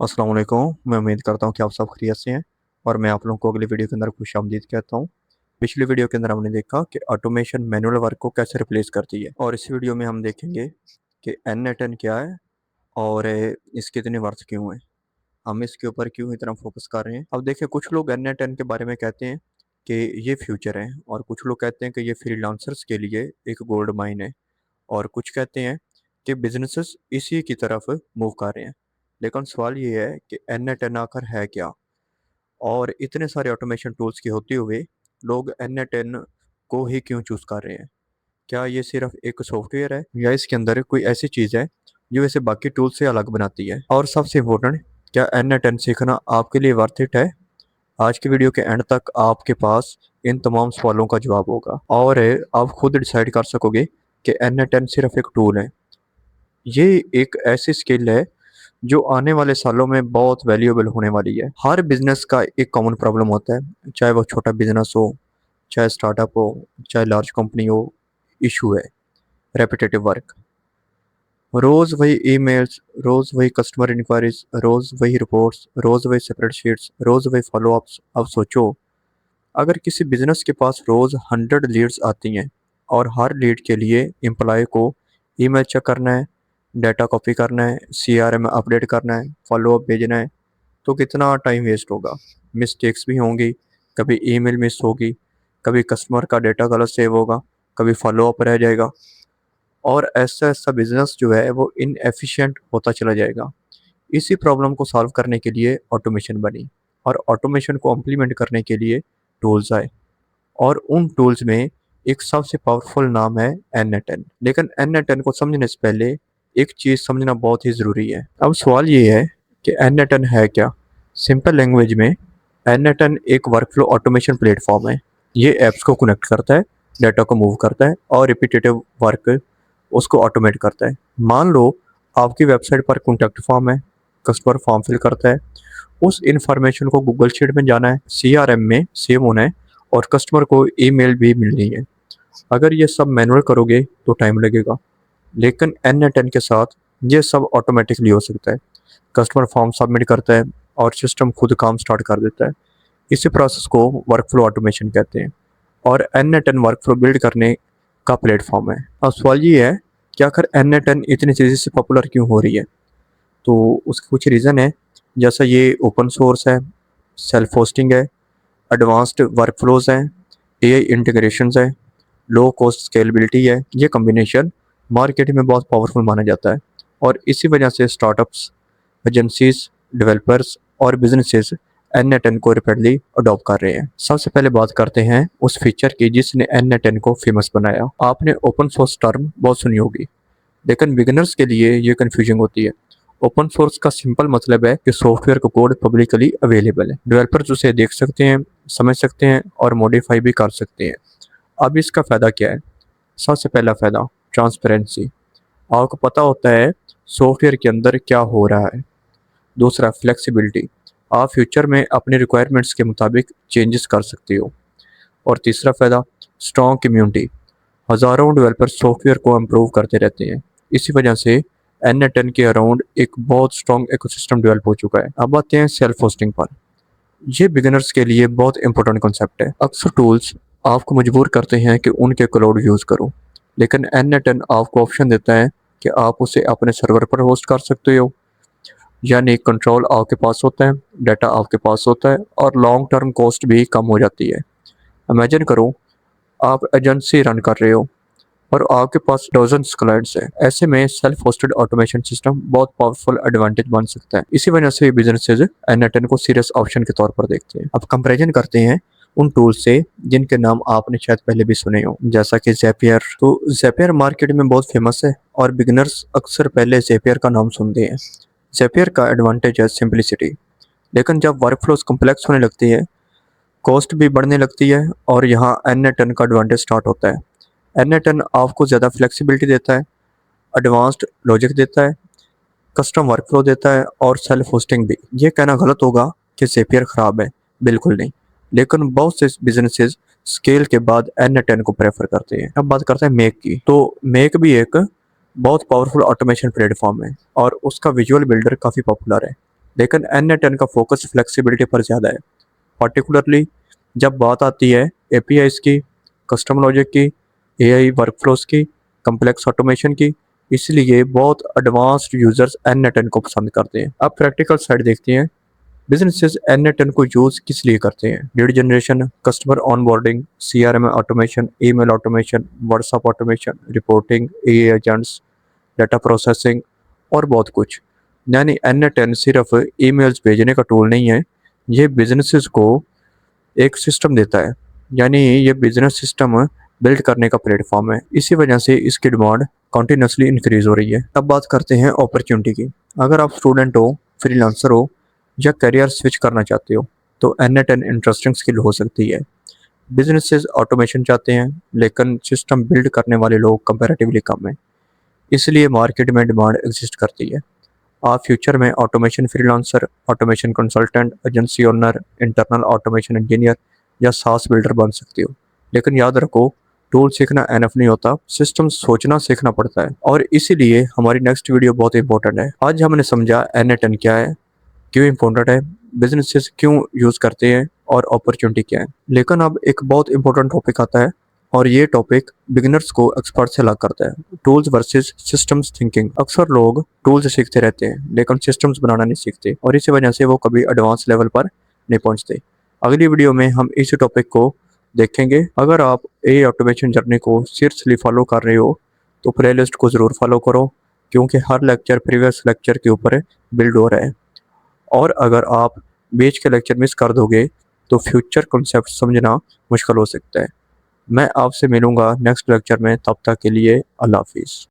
अस्सलाम वालेकुम। मैं उम्मीद करता हूँ कि आप सब खैरियत से हैं और मैं आप लोगों को अगली वीडियो के अंदर खुशामदीद कहता हूँ। पिछली वीडियो के अंदर हमने देखा कि ऑटोमेशन मैनुअल वर्क को कैसे रिप्लेस करती है और इस वीडियो में हम देखेंगे कि N10 क्या है और इसके इतने वर्थ क्यों हैं। हम इसके ऊपर क्यों इतना फोकस कर रहे हैं। अब देखिए, कुछ लोग N10 के बारे में कहते हैं कि ये फ्यूचर है और कुछ लोग कहते हैं कि ये फ्रीलांसर्स के लिए एक गोल्ड माइन है और कुछ कहते हैं कि बिजनेसेस इसी की तरफ मूव कर रहे हैं। लेकिन सवाल ये है कि N10 आखिर है क्या, और इतने सारे ऑटोमेशन टूल्स के होते हुए लोग N10 को ही क्यों चूज़ कर रहे हैं। क्या ये सिर्फ एक सॉफ्टवेयर है या इसके अंदर कोई ऐसी चीज़ है जो इसे बाकी टूल से अलग बनाती है। और सबसे इम्पोर्टेंट, क्या N10 सीखना आपके लिए वर्थ इट है। आज की वीडियो के एंड तक आपके पास इन तमाम सवालों का जवाब होगा और आप खुद डिसाइड कर सकोगे कि N10 सिर्फ एक टूल है। ये एक ऐसी स्किल है जो आने वाले सालों में बहुत वैल्यूएबल होने वाली है। हर बिजनेस का एक कॉमन प्रॉब्लम होता है, चाहे वो छोटा बिजनेस हो, चाहे स्टार्टअप हो, चाहे लार्ज कंपनी हो। इशू है रेपिटेटिव वर्क। रोज वही ईमेल्स, रोज वही कस्टमर इंक्वायरीज, रोज वही रिपोर्ट्स, रोज वही सेपरेट शीट्स, रोज वही फॉलोअप्स। अब सोचो, अगर किसी बिजनेस के पास रोज 100 लीड्स आती हैं और हर लीड के लिए एम्प्लॉय को ईमेल चेक करना है, डाटा कॉपी करना है, सीआरएम में अपडेट करना है, फॉलोअप भेजना है, तो कितना टाइम वेस्ट होगा। मिस्टेक्स भी होंगी, कभी ईमेल मिस होगी, कभी कस्टमर का डेटा गलत सेव होगा, कभी फॉलोअप रह जाएगा और ऐसा ऐसा बिजनेस जो है वो इनएफिशिएंट होता चला जाएगा। इसी प्रॉब्लम को सॉल्व करने के लिए ऑटोमेशन बनी और ऑटोमेशन को इम्प्लीमेंट करने के लिए टूल्स आए और उन टूल्स में एक सबसे पावरफुल नाम है N10। लेकिन N10 को समझने से पहले एक चीज़ समझना बहुत ही ज़रूरी है। अब सवाल ये है कि N10 है क्या। सिंपल लैंग्वेज में N10 एक वर्कफ्लो ऑटोमेशन प्लेटफॉर्म है। ये ऐप्स को कनेक्ट करता है, डाटा को मूव करता है और रिपीटेटिव वर्क उसको ऑटोमेट करता है। मान लो आपकी वेबसाइट पर कॉन्टैक्ट फॉर्म है, कस्टमर फॉर्म फिल करता है, उस इंफॉर्मेशन को गूगल शीट में जाना है, सीआरएम में सेव होना है और कस्टमर को ईमेल भी मिलनी है। अगर ये सब मैनुअल करोगे तो टाइम लगेगा, लेकिन N10 के साथ ये सब ऑटोमेटिकली हो सकता है। कस्टमर फॉर्म सबमिट करता है और सिस्टम खुद काम स्टार्ट कर देता है। इसी प्रोसेस को वर्कफ्लो ऑटोमेशन कहते हैं और N10 वर्कफ्लो बिल्ड करने का प्लेटफॉर्म है। अब सवाल ये है कि आखिर N10 इतनी तेज़ी से पॉपुलर क्यों हो रही है। तो उसके कुछ रीज़न है, जैसा ये ओपन सोर्स है, सेल्फ होस्टिंग है, एडवांस्ड वर्कफ्लोज हैं, एआई इंटीग्रेशंस है, लो कॉस्ट स्केलेबिलिटी है। ये कॉम्बिनेशन मार्केट में बहुत पावरफुल माना जाता है और इसी वजह से स्टार्टअप्स, एजेंसीज, डेवलपर्स और बिजनेसेस N10 को रैपिडली अडॉप्ट कर रहे हैं। सबसे पहले बात करते हैं उस फीचर की जिसने N10 को फेमस बनाया। आपने ओपन सोर्स टर्म बहुत सुनी होगी, लेकिन बिगिनर्स के लिए ये कन्फ्यूजिंग होती है। ओपन सोर्स का सिंपल मतलब है कि सॉफ्टवेयर का कोड पब्लिकली अवेलेबल है, डेवलपर्स उसे देख सकते हैं, समझ सकते हैं और मॉडिफाई भी कर सकते हैं। अब इसका फ़ायदा क्या है। सबसे पहला फ़ायदा, ट्रांसपेरेंसी। आपको पता होता है सॉफ्टवेयर के अंदर क्या हो रहा है। दूसरा, फ्लेक्सिबिलिटी। आप फ्यूचर में अपने रिक्वायरमेंट्स के मुताबिक चेंजेस कर सकते हो। और तीसरा फ़ायदा, स्ट्रॉन्ग कम्युनिटी। हज़ारों डेवलपर सॉफ्टवेयर को इम्प्रूव करते रहते हैं। इसी वजह से N10 के अराउंड एक बहुत स्ट्रॉन्ग इकोसिस्टम डेवलप हो चुका है। अब आते हैं सेल्फ होस्टिंग पर। ये बिगिनर्स के लिए बहुत इंपॉर्टेंट कॉन्सेप्ट है। अक्सर टूल्स आपको मजबूर करते हैं कि उनके क्लाउड यूज़ करो, लेकिन N10 आपको ऑप्शन देता है कि आप उसे अपने सर्वर पर होस्ट कर सकते हो। यानी कंट्रोल आपके पास होता है, डाटा आपके पास होता है और लॉन्ग टर्म कॉस्ट भी कम हो जाती है। इमेजिन करो, आप एजेंसी रन कर रहे हो और आपके पास डजन्स क्लाइंट्स हैं। ऐसे में सेल्फ होस्टेड ऑटोमेशन सिस्टम बहुत पावरफुल एडवांटेज बन सकता है। इसी वजह से बिजनेसेस N10 को सीरियस ऑप्शन के तौर पर देखते हैं। अब कंपैरिजन करते हैं उन टूल्स से जिनके नाम आपने शायद पहले भी सुने हो, जैसा कि ज़ेपियर। तो ज़ेपियर मार्केट में बहुत फेमस है और बिगिनर्स अक्सर पहले ज़ेपियर का नाम सुनते हैं। ज़ेपियर का एडवांटेज है सिंपलिसिटी, लेकिन जब वर्कफ्लोज कॉम्प्लेक्स होने लगती है, कॉस्ट भी बढ़ने लगती है और यहाँ N10 का एडवांटेज स्टार्ट होता है। N10 आपको ज़्यादा फ्लेक्सिबिलिटी देता है, एडवांस्ड लॉजिक देता है, कस्टम वर्कफ्लो देता है और सेल्फ होस्टिंग भी। ये कहना गलत होगा कि ज़ेपियर ख़राब है, बिल्कुल नहीं। लेकिन बहुत से बिजनेसेस स्केल के बाद N10 को प्रेफर करते हैं। अब बात करते हैं मेक की। तो मेक भी एक बहुत पावरफुल ऑटोमेशन प्लेटफॉर्म है और उसका विजुअल बिल्डर काफ़ी पॉपुलर है। लेकिन N10 का फोकस फ्लेक्सिबिलिटी पर ज़्यादा है, पर्टिकुलरली जब बात आती है एपीआईज की, कस्टम लॉजिक की, एआई वर्कफ्लोज की, कम्प्लेक्स ऑटोमेशन की। इसलिए बहुत एडवांस्ड यूजर्स N10 को पसंद करते हैं। अब प्रैक्टिकल साइड देखते हैं, बिजनेसेस N10 को यूज़ किस लिए करते हैं? Lead generation, customer onboarding, CRM automation, email automation, WhatsApp automation, reporting, AI agents, data processing और बहुत कुछ। यानी N10 सिर्फ ईमेल्स भेजने का टूल नहीं है, ये बिजनेसेस को एक सिस्टम देता है, यानी ये बिजनेस सिस्टम बिल्ड करने का प्लेटफॉर्म है। इसी वजह से इसकी डिमांड कॉन्टीन्यूसली इंक्रीज हो रही है। अब बात करते हैं अपॉर्चुनिटी की। अगर आप स्टूडेंट हो, फ्रीलांसर हो या करियर स्विच करना चाहते हो तो N10 इंटरेस्टिंग स्किल हो सकती है। बिजनेसेस ऑटोमेशन चाहते हैं लेकिन सिस्टम बिल्ड करने वाले लोग कंपैरेटिवली कम हैं, इसलिए मार्केट में डिमांड एग्जिस्ट करती है। आप फ्यूचर में automation freelancer, automation consultant, agency owner, internal automation engineer या सास बिल्डर बन सकते हो। लेकिन याद रखो, टूल सीखना एनफ नहीं होता, सिस्टम सोचना सीखना पड़ता है। और इसीलिए हमारी नेक्स्ट वीडियो बहुत इंपॉर्टेंट है। आज हमने समझा N10 क्या है, क्यों इंपॉर्टेंट है, बिजनेसेस क्यों यूज़ करते हैं और अपॉर्चुनिटी क्या है। लेकिन अब एक बहुत इंपॉर्टेंट टॉपिक आता है और ये टॉपिक बिगिनर्स को एक्सपर्ट से अलग करता है। Tools versus systems thinking. अक्सर लोग टूल्स सीखते रहते हैं लेकिन सिस्टम्स बनाना नहीं सीखते और इसी वजह से वो कभी एडवांस लेवल पर नहीं पहुंचते। अगली वीडियो में हम इस टॉपिक को देखेंगे। अगर आप ए ऑटोमेशन जर्नी को सीरियसली फॉलो कर रहे हो तो प्लेलिस्ट को ज़रूर फॉलो करो, क्योंकि हर लेक्चर प्रीवियस लेक्चर के ऊपर बिल्ड हो रहा है। और अगर आप बीच के लेक्चर मिस कर दोगे तो फ्यूचर कॉन्सेप्ट समझना मुश्किल हो सकता है। मैं आपसे मिलूंगा नेक्स्ट लेक्चर में, तब तक के लिए अल्लाह हाफिज़।